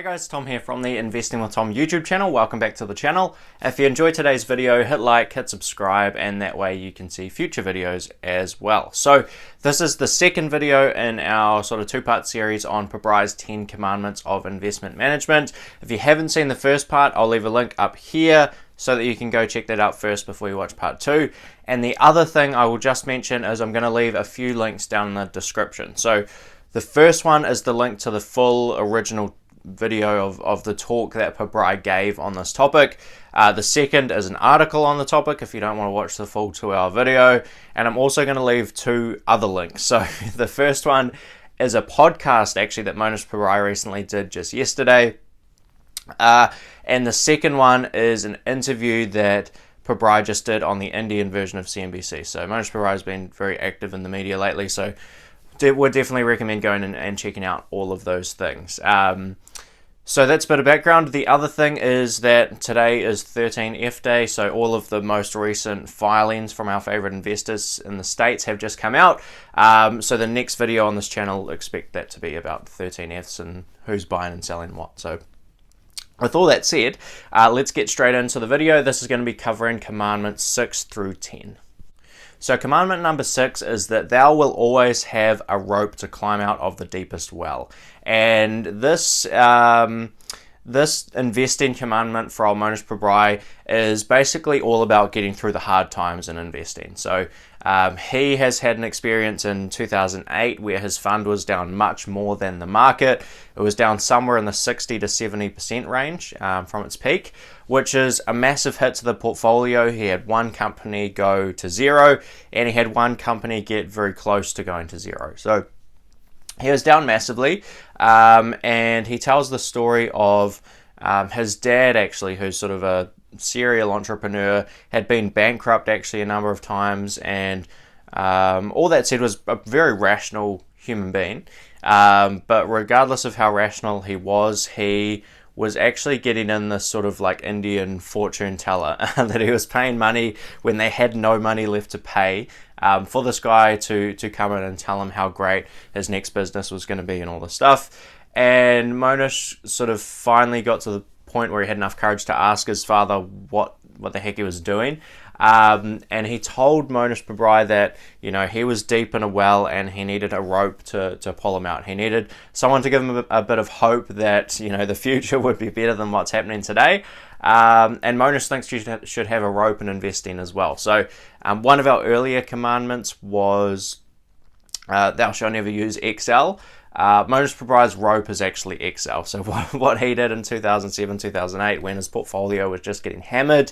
Hey guys, Tom here from the Investing with Tom YouTube channel. Welcome back to the channel. If you enjoyed today's video, hit like, hit subscribe, and that way you can see future videos as well. So this is the second video in our sort of two-part series on Pabrai's 10 Commandments of Investment Management. If you haven't seen the first part, I'll leave a link up here so that you can go check that out first before you watch part 2. And the other thing I will just mention is I'm going to leave a few links down in the description. So the first one is the link to the full original video of the talk that Pabrai gave on this topic. The second is an article on the topic if you don't want to watch the full 2-hour video. And I'm also going to leave 2 other links. So the first one is a podcast actually that Mohnish Pabrai recently did just yesterday. And the second one is an interview that Pabrai just did on the Indian version of CNBC. So Mohnish Pabrai has been very active in the media lately, so would definitely recommend going and checking out all of those things. So that's a bit of background. The other thing is that today is 13F Day, so all of the most recent filings from our favorite investors in the States have just come out. So the next video on this channel, expect that to be about 13Fs and who's buying and selling what. So with all that said, let's get straight into the video. This is going to be covering Commandments 6 through 10. So commandment number 6 is that thou will always have a rope to climb out of the deepest well. And this investing commandment from Mohnish Pabrai is basically all about getting through the hard times in investing. So he has had an experience in 2008 where his fund was down much more than the market. It was down somewhere in the 60 to 70% range from its peak, which is a massive hit to the portfolio. He had one company go to zero, and he had one company get very close to going to zero. So he was down massively, and he tells the story of his dad, actually, who's sort of a serial entrepreneur, had been bankrupt actually a number of times, and all that said was a very rational human being. But regardless of how rational he was actually getting in this sort of like Indian fortune teller that he was paying money when they had no money left to pay for this guy to come in and tell him how great his next business was going to be and all this stuff. And Mohnish sort of finally got to the point where he had enough courage to ask his father what the heck he was doing. And he told Mohnish Pabrai that, you know, he was deep in a well and he needed a rope to pull him out. He needed someone to give him a bit of hope that, you know, the future would be better than what's happening today. And Mohnish thinks you should have a rope in investing as well. So one of our earlier commandments was thou shalt never use Excel. Mohnish Pabrai's rope is actually Excel. So what he did in 2007, 2008 when his portfolio was just getting hammered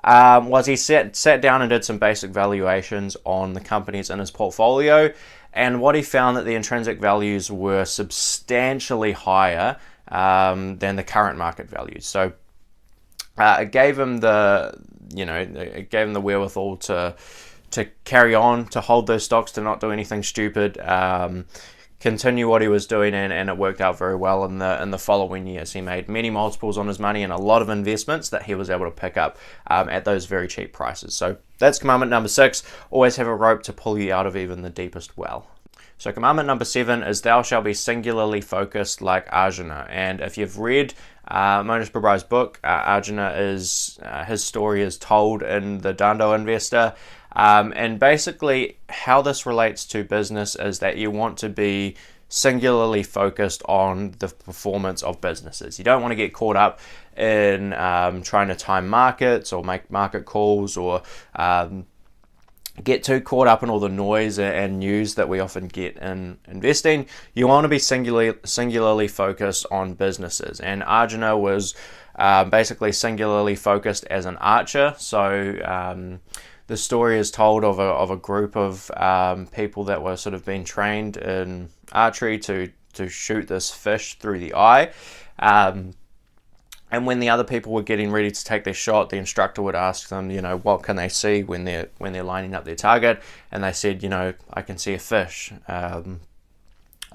was he sat down and did some basic valuations on the companies in his portfolio, and what he found that the intrinsic values were substantially higher than the current market values. So it gave him the wherewithal to carry on, to hold those stocks, to not do anything stupid, continue what he was doing, and it worked out very well in the following years. He made many multiples on his money and a lot of investments that he was able to pick up at those very cheap prices. So that's commandment number 6, always have a rope to pull you out of even the deepest well. So commandment number 7 is thou shalt be singularly focused like Arjuna. And if you've read Mohnish Pabrai's book, Arjuna is his story is told in the Dando Investor. And basically how this relates to business is that you want to be singularly focused on the performance of businesses. You don't want to get caught up in trying to time markets or make market calls, or get too caught up in all the noise and news that we often get in investing. You want to be singularly focused on businesses. And Arjuna was basically singularly focused as an archer. So the story is told of a group of people that were sort of being trained in archery to shoot this fish through the eye. And when the other people were getting ready to take their shot, the instructor would ask them, you know, what can they see when they're lining up their target? And they said, you know, I can see a fish.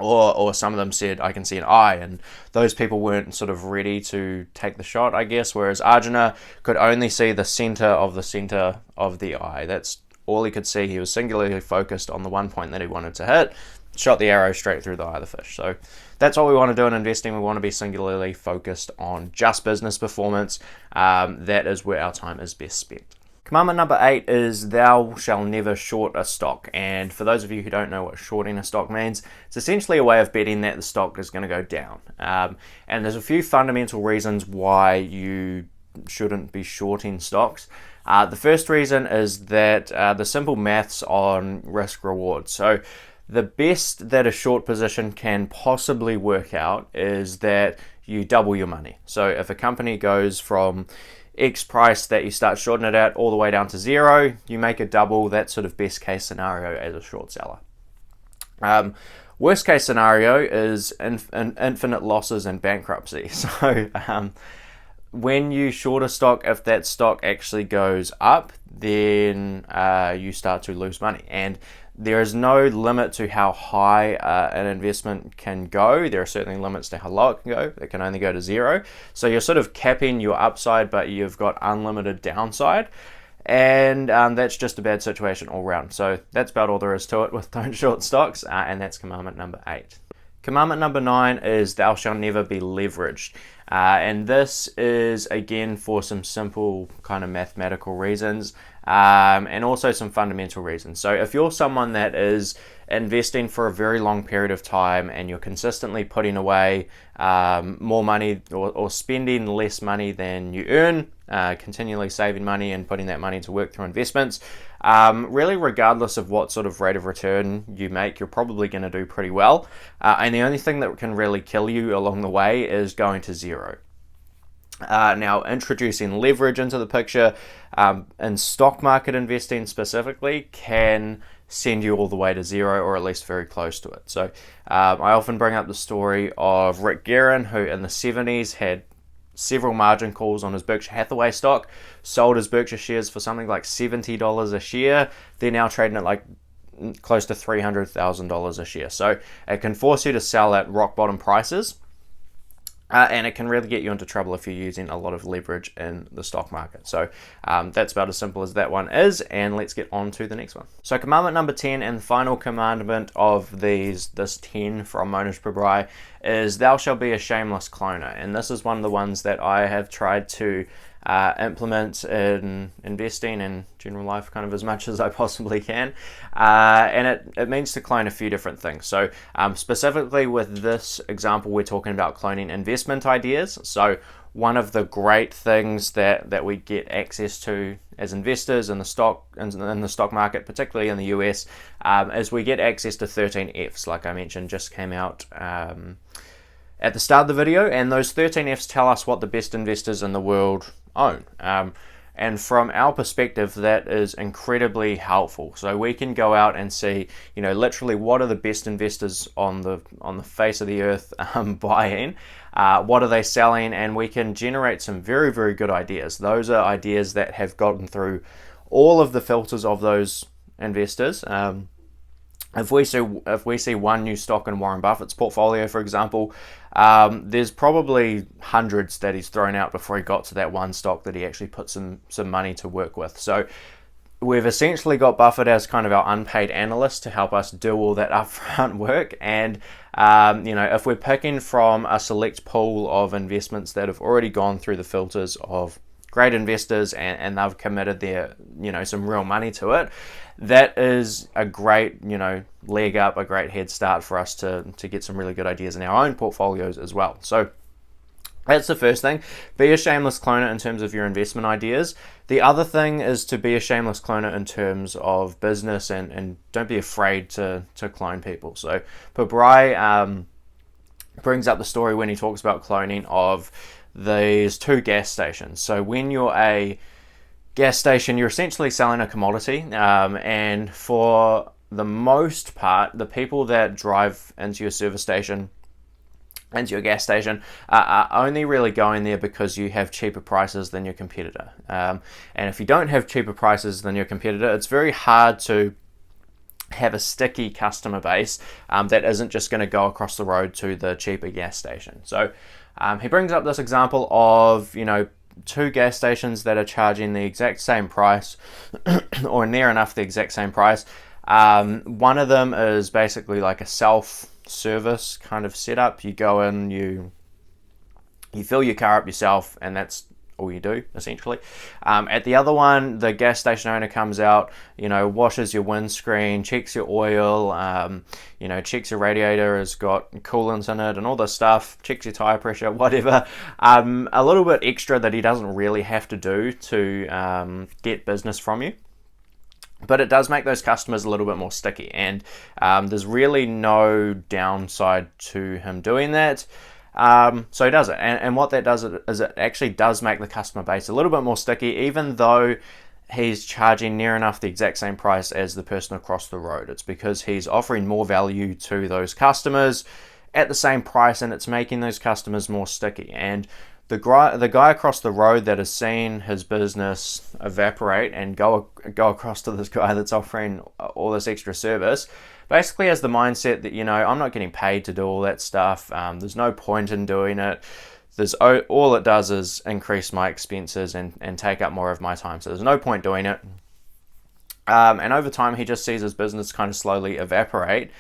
Or some of them said, I can see an eye. And those people weren't sort of ready to take the shot, I guess, whereas Arjuna could only see the center of the eye. That's all he could see. He was singularly focused on the one point that he wanted to hit. shot the arrow straight through the eye of the fish. So that's what we want to do in investing. We want to be singularly focused on just business performance. That is where our time is best spent. Commandment number 8 is thou shall never short a stock. And for those of you who don't know what shorting a stock means, it's essentially a way of betting that the stock is going to go down. And there's a few fundamental reasons why you shouldn't be shorting stocks. The first reason is that the simple maths on risk reward. So the best that a short position can possibly work out is that you double your money. So if a company goes from X price that you start shorting it at all the way down to 0, you make a double. That's sort of best case scenario as a short seller. Worst case scenario is infinite losses and bankruptcy. So when you short a stock, if that stock actually goes up, then you start to lose money. And there is no limit to how high an investment can go. There are certainly limits to how low it can go. It can only go to 0. So you're sort of capping your upside, but you've got unlimited downside. And that's just a bad situation all round. So that's about all there is to it with don't short stocks. And that's commandment number 8. Commandment number 9 is thou shalt never be leveraged. And this is, again, for some simple kind of mathematical reasons. And also some fundamental reasons. So if you're someone that is investing for a very long period of time and you're consistently putting away more money or spending less money than you earn, continually saving money and putting that money to work through investments, really regardless of what sort of rate of return you make, you're probably going to do pretty well. And the only thing that can really kill you along the way is going to 0. Now, introducing leverage into the picture in stock market investing specifically can send you all the way to 0, or at least very close to it. So I often bring up the story of Rick Guerin, who in the 70s had several margin calls on his Berkshire Hathaway stock, sold his Berkshire shares for something like $70 a share. They're now trading at like close to $300,000 a share. So it can force you to sell at rock bottom prices. And it can really get you into trouble if you're using a lot of leverage in the stock market. So that's about as simple as that one is. And let's get on to the next one. So commandment number 10 and final commandment of this 10 from Mohnish Pabrai is thou shalt be a shameless cloner. And this is one of the ones that I have tried to implement in investing and general life kind of as much as I possibly can. And it means to clone a few different things. So specifically with this example, we're talking about cloning investment ideas. So one of the great things that we get access to as investors in the stock market, particularly in the US, is we get access to 13 Fs, like I mentioned, just came out at the start of the video, and those 13 Fs tell us what the best investors in the world own. And from our perspective, that is incredibly helpful. So we can go out and see, literally what are the best investors on the face of the earth buying, what are they selling, and we can generate some very, very good ideas. Those are ideas that have gotten through all of the filters of those investors. If we see one new stock in Warren Buffett's portfolio, for example, there's probably hundreds that he's thrown out before he got to that one stock that he actually put some money to work with. So we've essentially got Buffett as kind of our unpaid analyst to help us do all that upfront work. And if we're picking from a select pool of investments that have already gone through the filters of great investors and they've committed their some real money to it, that is a great leg up, a great head start for us to get some really good ideas in our own portfolios as well. So that's the first thing. Be a shameless cloner in terms of your investment ideas. The other thing is to be a shameless cloner in terms of business, and don't be afraid to clone people. So Pabrai brings up the story when he talks about cloning of these 2 gas stations. So when you're a gas station, you're essentially selling a commodity, and for the most part, the people that drive into your service station, into your gas station, are only really going there because you have cheaper prices than your competitor. And if you don't have cheaper prices than your competitor, it's very hard to have a sticky customer base that isn't just going to go across the road to the cheaper gas station. So he brings up this example of 2 gas stations that are charging the exact same price or near enough the exact same price, One of them is basically like a self-service kind of setup. You go in, you fill your car up yourself, and that's all you do, essentially. At the other one, the gas station owner comes out, washes your windscreen, checks your oil, checks your radiator has got coolant in it and all this stuff, checks your tire pressure, whatever. A little bit extra that he doesn't really have to do to get business from you. But it does make those customers a little bit more sticky, and there's really no downside to him doing that. So he does it, and what that does is it actually does make the customer base a little bit more sticky, even though he's charging near enough the exact same price as the person across the road. It's because he's offering more value to those customers at the same price, and it's making those customers more sticky. And the guy across the road that has seen his business evaporate and go across to this guy that's offering all this extra service basically has the mindset that, I'm not getting paid to do all that stuff. There's no point in doing it. All it does is increase my expenses and take up more of my time. So there's no point doing it. And over time, he just sees his business kind of slowly evaporate.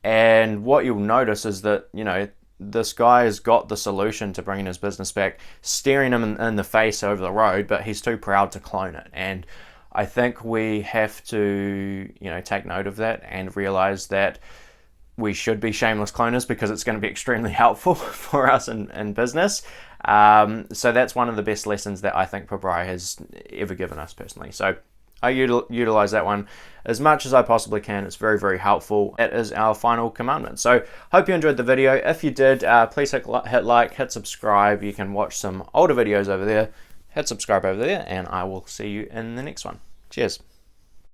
And what you'll notice is that, this guy has got the solution to bringing his business back, staring him in the face over the road, but he's too proud to clone it. And I think we have to, take note of that and realize that we should be shameless cloners, because it's going to be extremely helpful for us in business. So that's one of the best lessons that I think Pabrai has ever given us personally. So I utilize that one as much as I possibly can. It's very, very helpful. It is our final commandment. So hope you enjoyed the video. If you did, please hit like, hit subscribe. You can watch some older videos over there. Hit subscribe over there, and I will see you in the next one. Cheers.